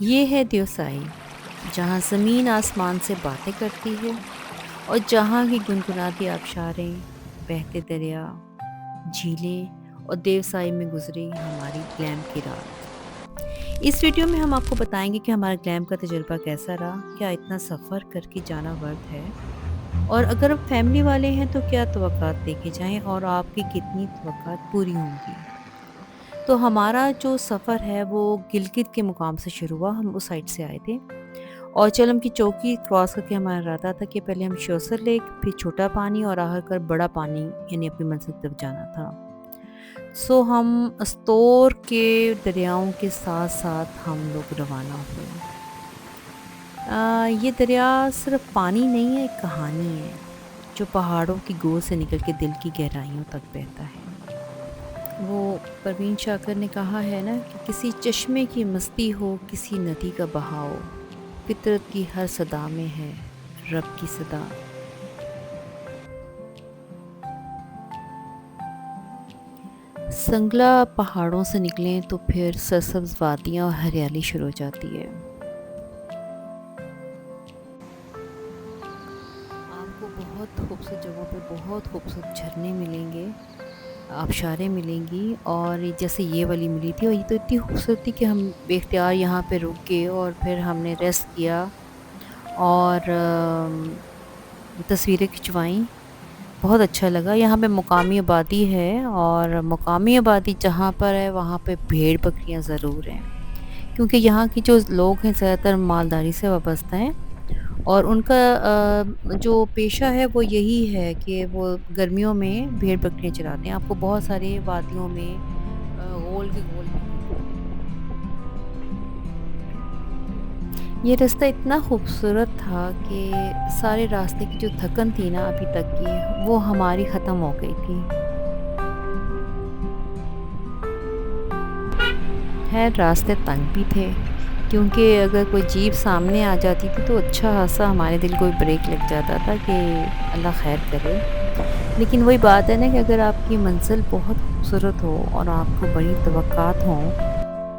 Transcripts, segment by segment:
یہ ہے دیوسائی، جہاں زمین آسمان سے باتیں کرتی ہے اور جہاں کی گنگناتی آبشاریں، بہتے دریا، جھیلیں اور دیوسائی میں گزری ہماری گلیم کی رات۔ اس ویڈیو میں ہم آپ کو بتائیں گے کہ ہمارا گلیم کا تجربہ کیسا رہا، کیا اتنا سفر کر کے جانا ورتھ ہے، اور اگر آپ فیملی والے ہیں تو کیا توقعات لے کے جائیں اور آپ کی کتنی توقعات پوری ہوں گی۔ تو ہمارا جو سفر ہے وہ گلگت کے مقام سے شروع ہوا، ہم اس سائڈ سے آئے تھے اور چلم کی چوکی کراس کر کے ہمارا ارادہ تھا کہ پہلے ہم شوسر لیک، پھر چھوٹا پانی اور آخر کر بڑا پانی یعنی اپنی منزل تک جانا تھا۔ ہم استور کے دریاؤں کے ساتھ ساتھ ہم لوگ روانہ ہوئے۔ یہ دریا صرف پانی نہیں ہے، ایک کہانی ہے جو پہاڑوں کی گود سے نکل کے دل کی گہرائیوں تک بہتا ہے۔ وہ پروین شاکر نے کہا ہے نا کہ کسی چشمے کی مستی ہو، کسی ندی کا بہاؤ، فطرت کی ہر صدا میں ہے رب کی صدا۔ سنگلا پہاڑوں سے نکلیں تو پھر سرسبز وادیاں اور ہریالی شروع ہو جاتی ہے۔ آپ کو بہت خوبصورت جگہوں پہ بہت خوبصورت جھرنے ملیں گے، آبشاریں ملیں گی، اور جیسے یہ والی ملی تھی، اور یہ تو اتنی خوبصورت تھی کہ ہم بے اختیار یہاں پہ رک گئے اور پھر ہم نے ریسٹ کیا اور تصویریں کھنچوائیں۔ بہت اچھا لگا۔ یہاں پہ مقامی آبادی ہے اور مقامی آبادی جہاں پر ہے وہاں پہ بھیڑ بکریاں ضرور ہیں، کیونکہ یہاں کی جو لوگ ہیں زیادہ تر مالداری سے وابستہ ہیں اور ان کا جو پیشہ ہے وہ یہی ہے کہ وہ گرمیوں میں بھیڑ بکریاں چراتے ہیں۔ آپ کو بہت سارے وادیوں میں غول کے غول ملیں گے۔ یہ راستہ اتنا خوبصورت تھا کہ سارے راستے کی جو تھکن تھی نا ابھی تک کی، وہ ہماری ختم ہو گئی تھی۔ راستے تنگ بھی تھے، کیونکہ اگر کوئی جیپ سامنے آ جاتی تھی تو اچھا خاصا ہمارے دل کو بریک لگ جاتا تھا کہ اللہ خیر کرے۔ لیکن وہی بات ہے نا کہ اگر آپ کی منزل بہت خوبصورت ہو اور آپ کو بڑی توقعات ہوں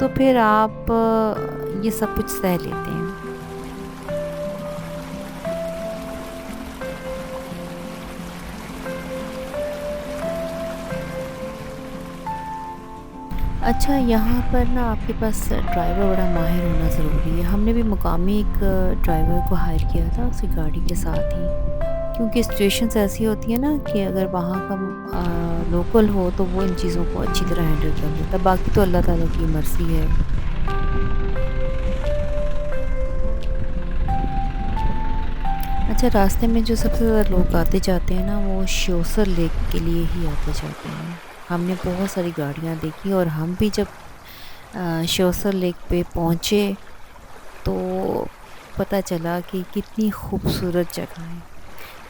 تو پھر آپ یہ سب کچھ سہ لیتے ہیں۔ اچھا، یہاں پر نا آپ کے پاس ڈرائیور بڑا ماہر ہونا ضروری ہے۔ ہم نے بھی مقامی ایک ڈرائیور کو ہائر کیا تھا اس کی گاڑی کے ساتھ ہی، کیونکہ سچویشنز ایسی ہوتی ہیں نا کہ اگر وہاں کا لوکل ہو تو وہ ان چیزوں کو اچھی طرح ہینڈل کر لیتا، باقی تو اللہ تعالیٰ کی مرضی ہے۔ اچھا، راستے میں جو سب سے زیادہ لوگ آتے جاتے ہیں نا وہ شوسر لیک کے لیے ہی آتے جاتے ہیں۔ ہم نے بہت ساری گاڑیاں دیکھی اور ہم بھی جب شوسر لیک پہ پہنچے تو پتہ چلا کہ کتنی خوبصورت جگہ ہے۔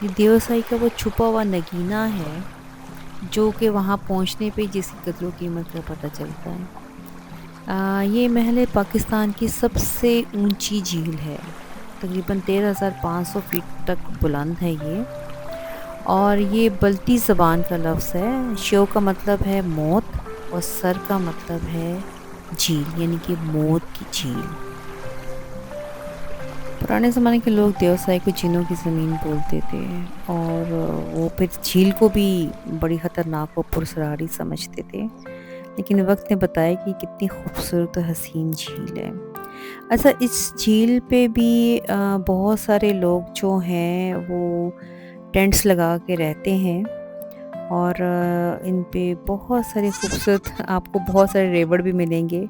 یہ دیوسائی کا وہ چھپا ہوا نگینہ ہے جو کہ وہاں پہنچنے پہ جس کی قدر و قیمت کا پتہ چلتا ہے۔ یہ محل پاکستان کی سب سے اونچی جھیل ہے، تقریباً 13,500 فٹ تک بلند ہے یہ، اور یہ بلتی زبان کا لفظ ہے۔ شو کا مطلب ہے موت اور سر کا مطلب ہے جھیل، یعنی کہ موت کی جھیل۔ پرانے زمانے کے لوگ دیوسائی کو جنوں کی زمین بولتے تھے اور وہ پھر جھیل کو بھی بڑی خطرناک اور پرسراری سمجھتے تھے، لیکن وقت نے بتایا کہ کتنی خوبصورت و حسین جھیل ہے۔ اچھا، اس جھیل پہ بھی بہت سارے لوگ جو ہیں وہ ٹینٹس لگا کے رہتے ہیں اور ان پہ بہت سارے خوبصورت آپ کو بہت سارے ریوڑ بھی ملیں گے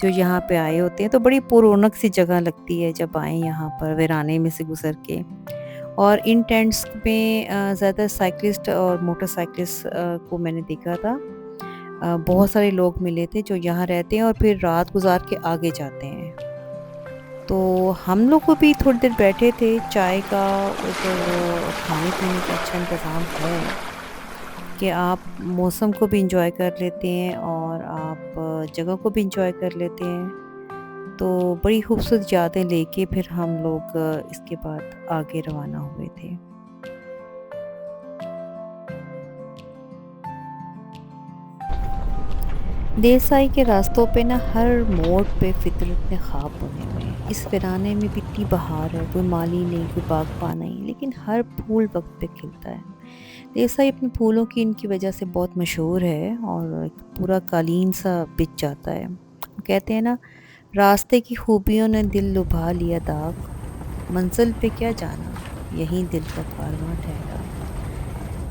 جو یہاں پہ آئے ہوتے ہیں، تو بڑی پررونق سی جگہ لگتی ہے جب آئیں یہاں پر ویرانے میں سے گزر کے۔ اور ان ٹینٹس میں زیادہ سائیکلسٹ اور موٹر سائیکلسٹ کو میں نے دیکھا تھا۔ بہت سارے لوگ ملے تھے جو یہاں رہتے ہیں اور پھر رات گزار کے آگے جاتے ہیں۔ تو ہم لوگ کو بھی تھوڑی دیر بیٹھے تھے، چائے کا ادھر کھانے پینے کا اچھا انتظام ہے کہ آپ موسم کو بھی انجوائے کر لیتے ہیں اور آپ جگہ کو بھی انجوائے کر لیتے ہیں۔ تو بڑی خوبصورت یادیں لے کے پھر ہم لوگ اس کے بعد آگے روانہ ہوئے تھے۔ देसाई के रास्तों पे ना हर मोड़ पे फितरत ने ख्वाब बुने हुए हैं। इस वीराने में भी इतनी बहार है, कोई माली नहीं, कोई बागबान नहीं, लेकिन हर फूल वक्त पे खिलता है। देसाई अपने फूलों की इनकी वजह से बहुत मशहूर है और एक पूरा कालीन सा बिछ जाता है। कहते हैं ना, रास्ते की खूबियों ने दिल लुभा लिया दाग, मंजिल पे क्या जाना, यहीं दिल का कारवां ठहरा।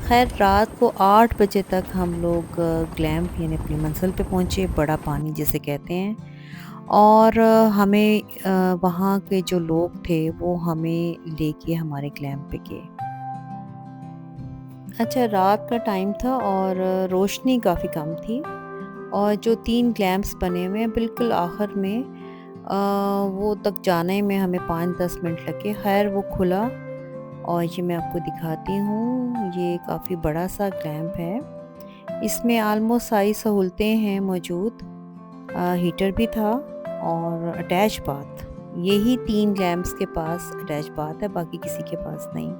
खैर रात को 8 बजे तक हम लोग ग्लैम्प यानी अपनी मंजिल पे पहुँचे, बड़ा पानी जिसे कहते हैं। और हमें वहाँ के जो लोग थे वो हमें लेके हमारे ग्लैम्प पे गए। अच्छा, रात का टाइम था और रोशनी काफ़ी कम थी और जो 3 ग्लैम्प्स बने हुए हैं बिल्कुल आखिर में, वो तक जाने में हमें 5-10 मिनट लगे। खैर वो खुला और ये मैं आपको दिखाती हूँ, ये काफ़ी बड़ा-सा ग्लैम्प है। इसमें ऑलमोस्ट सारी सहूलतें हैं मौजूद। हीटर भी था और अटैच बाथ। यही 3 लैंप्स के पास अटैच बाथ है, बाकी किसी के पास नहीं।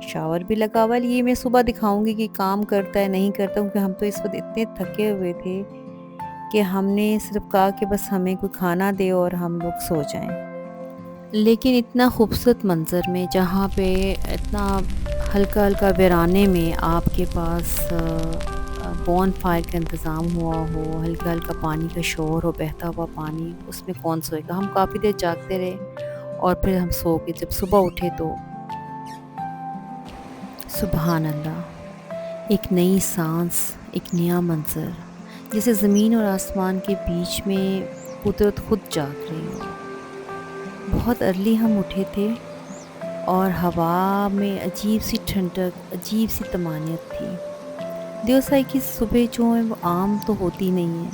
शावर भी लगा हुआ है, ये मैं सुबह दिखाऊँगी कि काम करता है, नहीं करता, क्योंकि हम तो इस वक़्त इतने थके हुए थे कि हमने सिर्फ़ कहा कि बस हमें कोई खाना दे और हम लोग सो जाएँ। लेकिन इतना खूबसूरत मंज़र में, जहाँ पे इतना हल्का-हल्का वीराने में आपके पास बॉनफायर का इंतज़ाम हुआ हो, हल्का-हल्का पानी का शोर हो, बहता हुआ पानी, उसमें कौन सोएगा? हम काफ़ी देर जागते रहे और फिर हम सो के जब सुबह उठे तो सुबहान अल्लाह! एक नई साँस, एक नया मंज़र, जैसे ज़मीन और आसमान के बीच में कुदरत खुद जाग रही हो। बहुत अर्ली हम उठे थे और हवा में अजीब-सी ठंडक, अजीब-सी तमानियत थी। देवसाई की सुबह जो है वो आम तो होती नहीं है।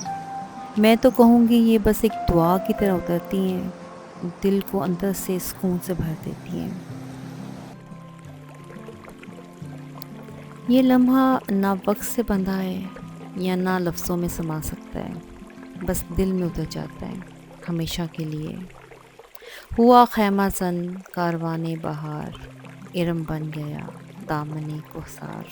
मैं तो कहूँगी ये बस एक दुआ की तरह उतरती हैं, दिल को अंदर से सुकून से भर देती हैं। ये लम्हा ना वक़्त से बंधा है या ना लफ्ज़ों में समा सकता है, बस दिल में उतर जाता है, हमेशा के लिए। हुआ ख़ैमा ज़न कारवाने बहार, इरम बन गया दामने कोहसार।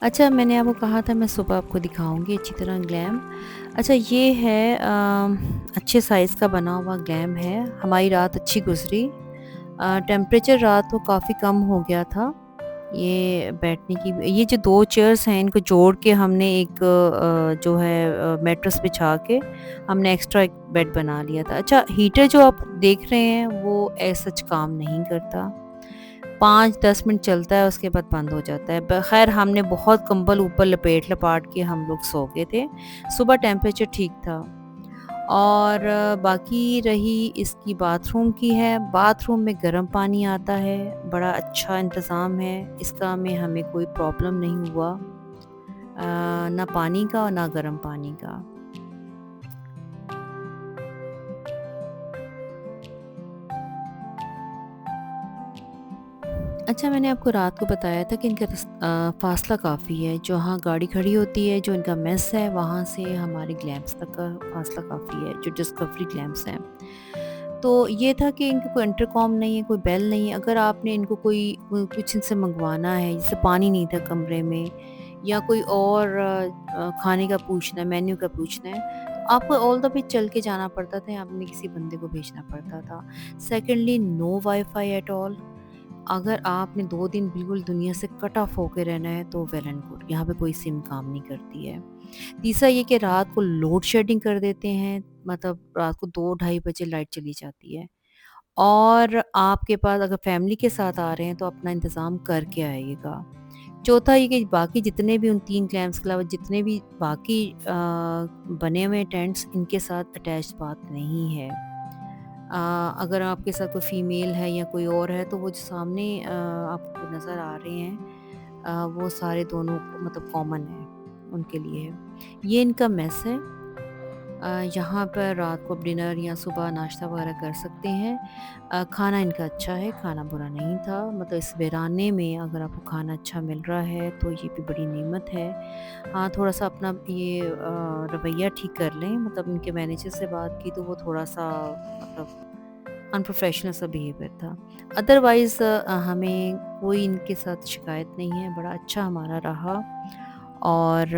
अच्छा, मैंने आपको कहा था मैं सुबह आपको दिखाऊँगी अच्छी तरह ग्लैम। अच्छा, ये है अच्छे साइज़ का बना हुआ ग्लैम है। हमारी रात अच्छी गुज़री। टेम्परेचर रात को काफ़ी कम हो गया था। ये बैठने की ये जो 2 चेयर्स हैं, इनको जोड़ के हमने एक जो है मैट्रेस बिछा के हमने एक्स्ट्रा एक बेड बना लिया था। अच्छा, हीटर जो आप देख रहे हैं वो एज़ सच काम नहीं करता। 5-10 मिनट चलता है, उसके बाद बंद हो जाता है। ख़ैर हमने बहुत कंबल ऊपर लपेट-लपाट के हम लोग सो गए थे। सुबह टेम्परेचर ठीक था। और बाकी रही इसकी बाथरूम की है, बाथरूम में गर्म पानी आता है, बड़ा अच्छा इंतज़ाम है इसका, में हमें कोई प्रॉब्लम नहीं हुआ, ना पानी का और ना गर्म पानी का। अच्छा, मैंने आपको रात को बताया था कि इनका फ़ासला काफ़ी है, जहाँ गाड़ी खड़ी होती है, जो इनका मेस है, वहाँ से हमारे ग्लैम्प्स तक का फ़ासला काफ़ी है, जो डिस्कवरी ग्लैम्प्स हैं। तो ये था कि इनका कोई इंटरकॉम नहीं है, कोई बेल नहीं है। अगर आपने इनको कोई कुछ इनसे मंगवाना है, जैसे पानी नहीं था कमरे में या कोई और खाने का पूछना है, मेन्यू का पूछना है, तो आपको ऑल द वे चल के जाना पड़ता था या आपने किसी बंदे को भेजना पड़ता था। Secondly, no wifi at all. अगर आपने 2 दिन बिल्कुल दुनिया से कट ऑफ होके रहना है तो वेल एंड गुड, यहाँ पे कोई सिम काम नहीं करती है। तीसरा ये कि रात को लोड शेडिंग कर देते हैं, मतलब रात को 2 ढाई बजे लाइट चली जाती है। और आपके पास अगर फैमिली के साथ आ रहे हैं तो अपना इंतज़ाम करके आइएगा। चौथा ये कि बाकी जितने भी उन 3 क्लैंप्स के अलावा जितने भी बाकी बने हुए टेंट्स, इनके साथ अटैच्ड बाथ नहीं है। अगर आपके साथ कोई फीमेल है या कोई और है तो वो जो सामने आपको नज़र आ रहे हैं, वो सारे दोनों मतलब कॉमन है, उनके लिए है। ये इनका मेस है। यहाँ पर रात को आप डिनर या सुबह नाश्ता वगैरह कर सकते हैं। खाना इनका अच्छा है, खाना बुरा नहीं था। मतलब इस वीराने में अगर आपको खाना अच्छा मिल रहा है तो ये भी बड़ी नेमत है। हाँ, थोड़ा-सा अपना ये रवैया ठीक कर लें। मतलब उनके मैनेजर से बात की तो वो थोड़ा-सा मतलब अनप्रोफेशनल सा बिहेवियर था। अदरवाइज़ हमें कोई इनके साथ शिकायत नहीं है, बड़ा अच्छा हमारा रहा। और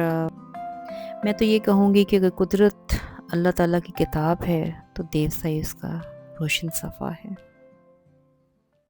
मैं तो ये कहूँगी कि अगर कुदरत अल्लाह ताला की किताब है तो देव सही उसका रोशन सफ़ा है।